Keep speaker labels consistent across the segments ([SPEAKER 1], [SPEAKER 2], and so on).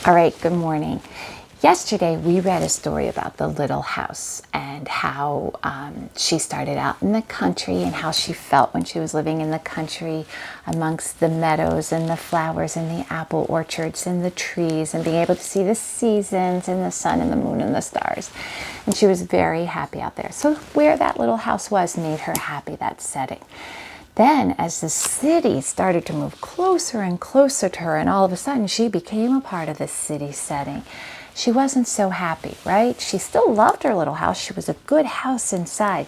[SPEAKER 1] All right, good morning. Yesterday we read a story about the little house and how she started out in the country and how she felt when she was living in the country amongst the meadows and the flowers and the apple orchards and the trees and being able to see the seasons and the sun and the moon and the stars. And she was very happy out there. So where that little house was made her happy, that setting. Then as the city started to move closer and closer to her, and all of a sudden she became a part of the city setting, she wasn't so happy, right? She still loved her little house. She was a good house inside,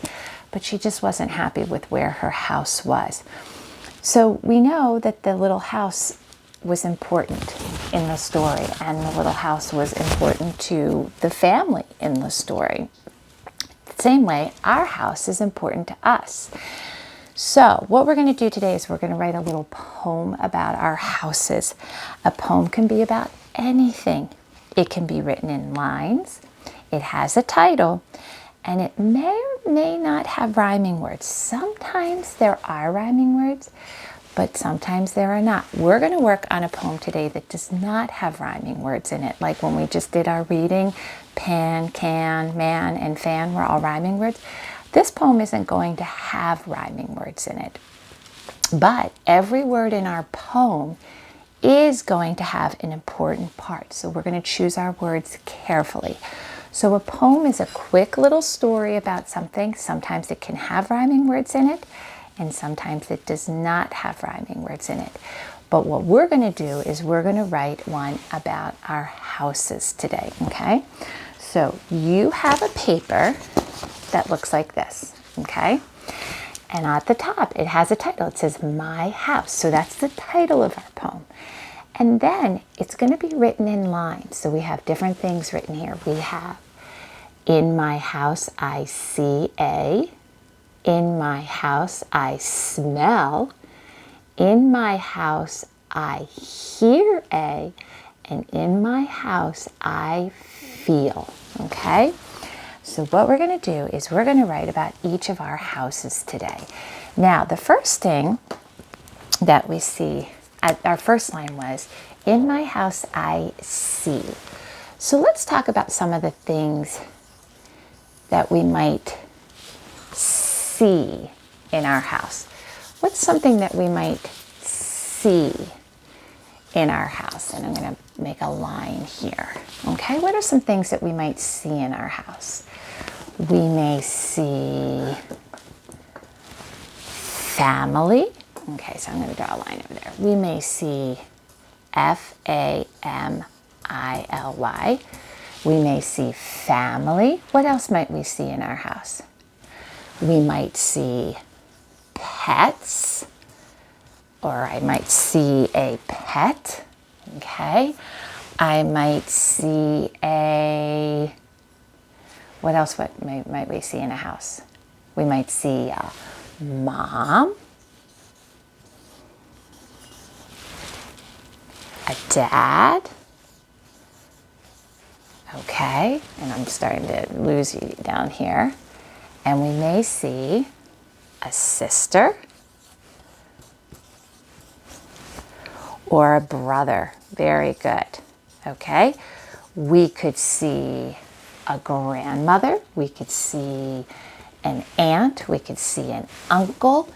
[SPEAKER 1] but she just wasn't happy with where her house was. So we know that the little house was important in the story, and the little house was important to the family in the story. The same way, our house is important to us. So what we're going to do today is we're going to write a little poem about our houses. A poem can be about anything. It can be written in lines. It has a title, and it may or may not have rhyming words. Sometimes there are rhyming words, but sometimes there are not. We're going to work on a poem today that does not have rhyming words in it. Like when we just did our reading, pan, can, man, and fan were all rhyming words. This poem isn't going to have rhyming words in it, but every word in our poem is going to have an important part. So we're going to choose our words carefully. So a poem is a quick little story about something. Sometimes it can have rhyming words in it, and sometimes it does not have rhyming words in it. But what we're going to do is we're going to write one about our houses today, okay? So you have a paper that looks like this, okay? And at the top, it has a title. It says, My House. So that's the title of our poem. And then it's going to be written in lines. So we have different things written here. We have, in my house, I see a. In my house, I smell. In my house, I hear a. And in my house, I feel, okay? So what we're going to do is we're going to write about each of our houses today. Now, the first thing that we see, our first line was, in my house I see. So let's talk about some of the things that we might see in our house. What's something that we might see in our house? And I'm going to make a line here. Okay, what are some things that we might see in our house? We may see family. Okay, so I'm going to draw a line over there. We may see Family. We may see family. What else might we see in our house? We might see pets, or I might see a pet. Okay, I might see a, what else might we see in a house? We might see a mom, a dad. Okay, and I'm starting to lose you down here. And we may see a sister or a brother. Very good. Okay, we could see a grandmother, we could see an aunt, we could see an uncle,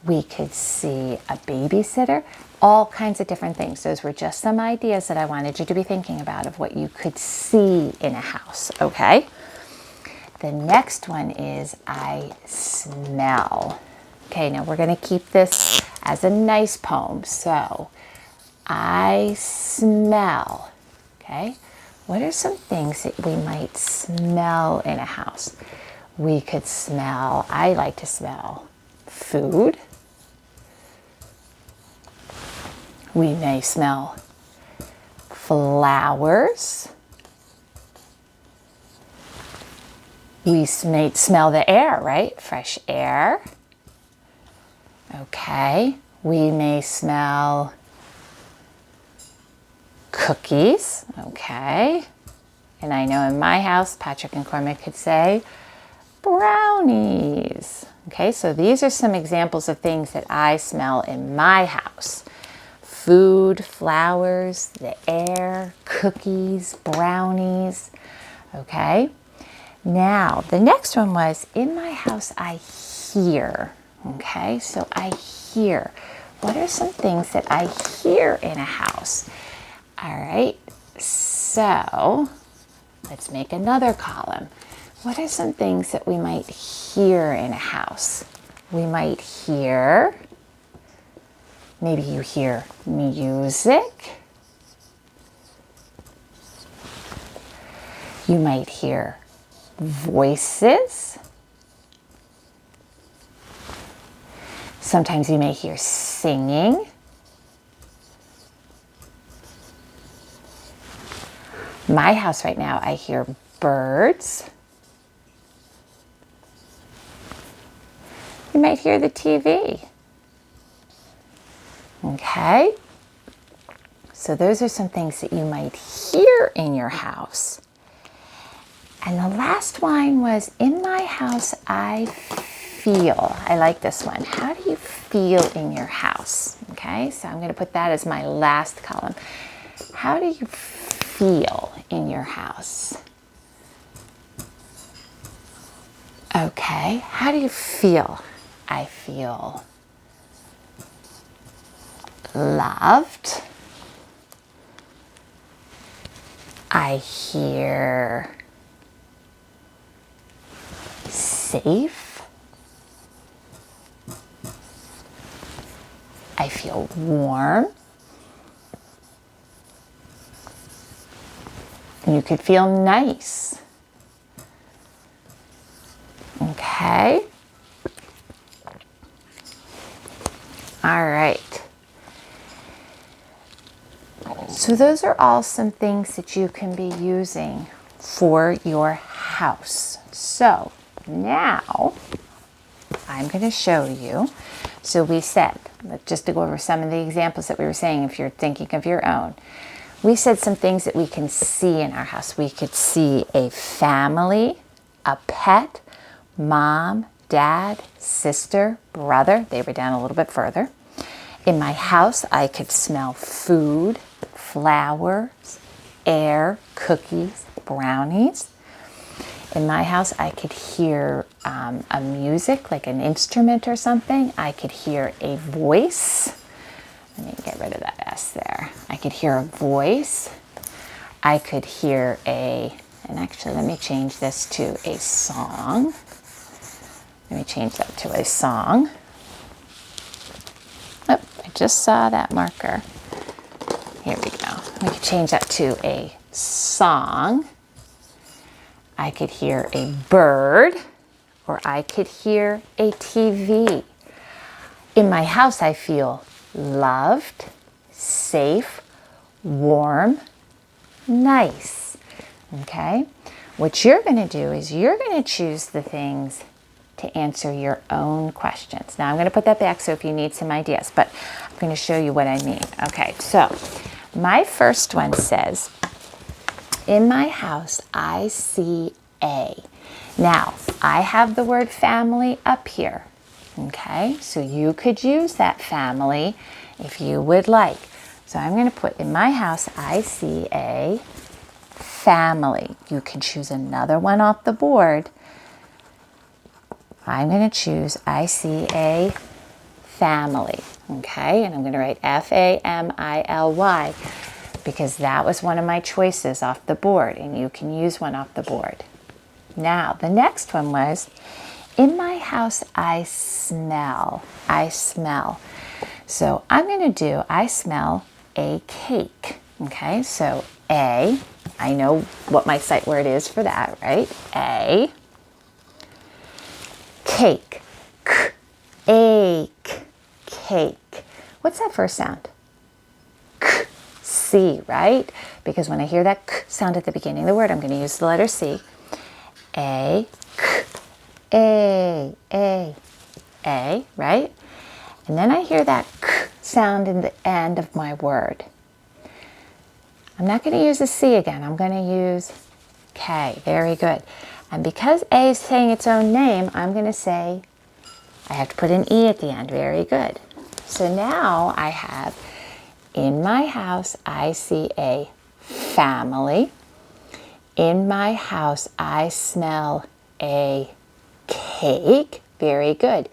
[SPEAKER 1] we could see a babysitter, all kinds of different things. Those were just some ideas that I wanted you to be thinking about of what you could see in a house, okay? The next one is I smell. Okay, now we're going to keep this as a nice poem. So, I smell, okay? What are some things that we might smell in a house? We could smell, I like to smell food. We may smell flowers. We may smell the air, right? Fresh air. Okay. We may smell cookies. Okay. And I know in my house, Patrick and Cormac could say brownies. Okay, so these are some examples of things that I smell in my house. food, flowers, the air, cookies, brownies. Okay. Now, the next one was, in my house, I hear. Okay, so I hear. What are some things that I hear in a house? All right, so let's make another column. What are some things that we might hear in a house? We might hear, maybe you hear music. You might hear voices. Sometimes you may hear singing. My house right now, I hear birds. You might hear the TV. Okay? So those are some things that you might hear in your house. And the last one was, in my house, I feel. I like this one. How do you feel in your house? Okay, so I'm going to put that as my last column. How do you feel in your house? Okay, how do you feel? I feel loved. I hear safe. I feel warm. And you could feel nice. Okay. All right. So those are all some things that you can be using for your house. So now I'm going to show you. So we said, just to go over some of the examples that we were saying, if you're thinking of your own, we said some things that we can see in our house. We could see a family, a pet, mom, dad, sister, brother. They were down a little bit further. In my house, I could smell food, flowers, air, cookies, brownies. In my house, I could hear a music, like an instrument or something. I could hear a voice. Let me get rid of that S there. I could hear a voice. I could hear and actually let me change this to a song. Let me change that to a song. Oh, I just saw that marker. Here we go. We could change that to a song. I could hear a bird, or I could hear a TV. In my house, I feel loved, safe, warm, nice. Okay? What you're going to do is you're going to choose the things to answer your own questions. Now I'm going to put that back so if you need some ideas, but I'm going to show you what I mean. Okay, so my first one says, in my house, I see a. Now, I have the word family up here. Okay, so you could use that family if you would like. So I'm going to put, in my house, I see a family. You can choose another one off the board. I'm going to choose, I see a family. Okay, and I'm going to write F-A-M-I-L-Y because that was one of my choices off the board, and you can use one off the board. Now, the next one was, in my house, I smell. I smell. So I'm going to do, I smell a cake. Okay, so A, I know what my sight word is for that, right? A. Cake. K. Ache. Cake. What's that first sound? K. C, right? Because when I hear that K sound at the beginning of the word, I'm going to use the letter C. A. K. A, right? And then I hear that K sound in the end of my word. I'm not going to use the C again. I'm going to use K. Very good. And because A is saying its own name, I'm going to say, I have to put an E at the end. Very good. So now I have, In my house, I see a family. In my house, I smell a cake. Very good.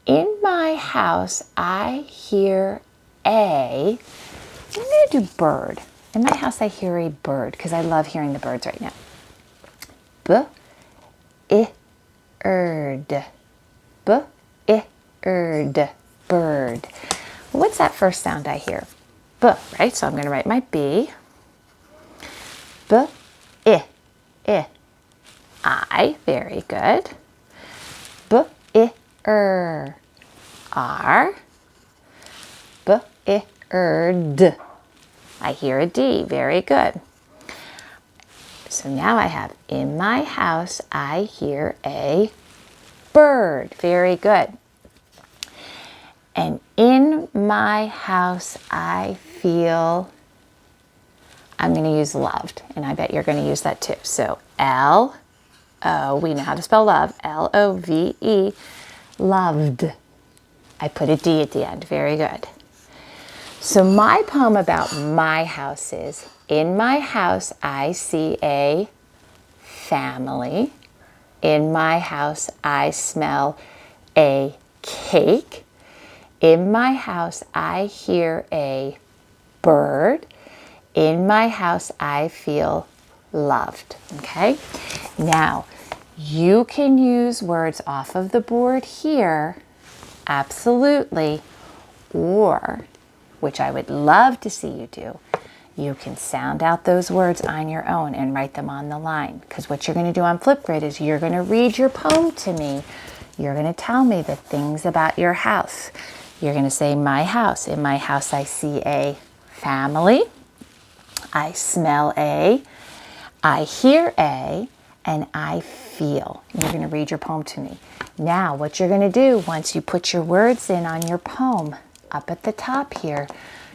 [SPEAKER 1] In my house, I hear I'm going to do bird. In my house, I hear a bird because I love hearing the birds right now. B-I-R-D. B-I-R-D. Bird. What's that first sound I hear? B, right? So I'm going to write my B. B-I-I. I. Very good. B-I-R. R. B-I-R-D. I hear a D. Very good. So now I have, in my house, I hear a bird. Very good. And in my house, I feel, I'm going to use loved. And I bet you're going to use that too. So L-O, we know how to spell love. L-O-V-E, loved. I put a D at the end. Very good. So my poem about my house is, in my house, I see a family. In my house, I smell a cake. In my house, I hear a bird. In my house, I feel loved. Okay? Now, you can use words off of the board here, absolutely, or, which I would love to see you do, you can sound out those words on your own and write them on the line. Because what you're going to do on Flipgrid is you're going to read your poem to me. You're going to tell me the things about your house. You're going to say, my house. In my house, I see a family. I smell a. I hear a. And I feel. You're going to read your poem to me. Now, what you're going to do once you put your words in on your poem, up at the top here,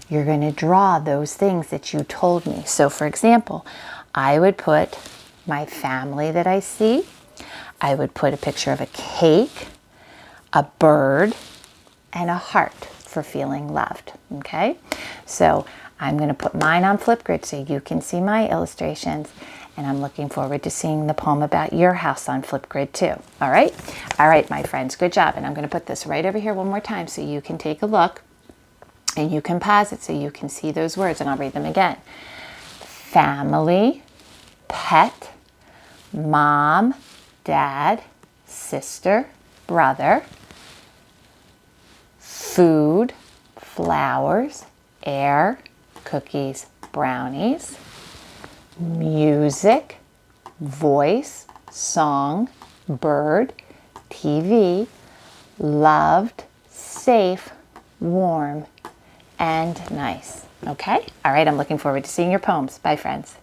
[SPEAKER 1] you're going to draw those things that you told me. So, for example, I would put my family that I see. I would put a picture of a cake, a bird, and a heart for feeling loved. Okay? So, I'm going to put mine on Flipgrid so you can see my illustrations. And I'm looking forward to seeing the poem about your house on Flipgrid too. All right? All right, my friends, good job. And I'm going to put this right over here one more time so you can take a look and you can pause it so you can see those words, and I'll read them again. Family, pet, mom, dad, sister, brother, food, flowers, air, cookies, brownies, music, voice, song, bird, TV, loved, safe, warm, and nice. Okay? All right, I'm looking forward to seeing your poems. Bye, friends.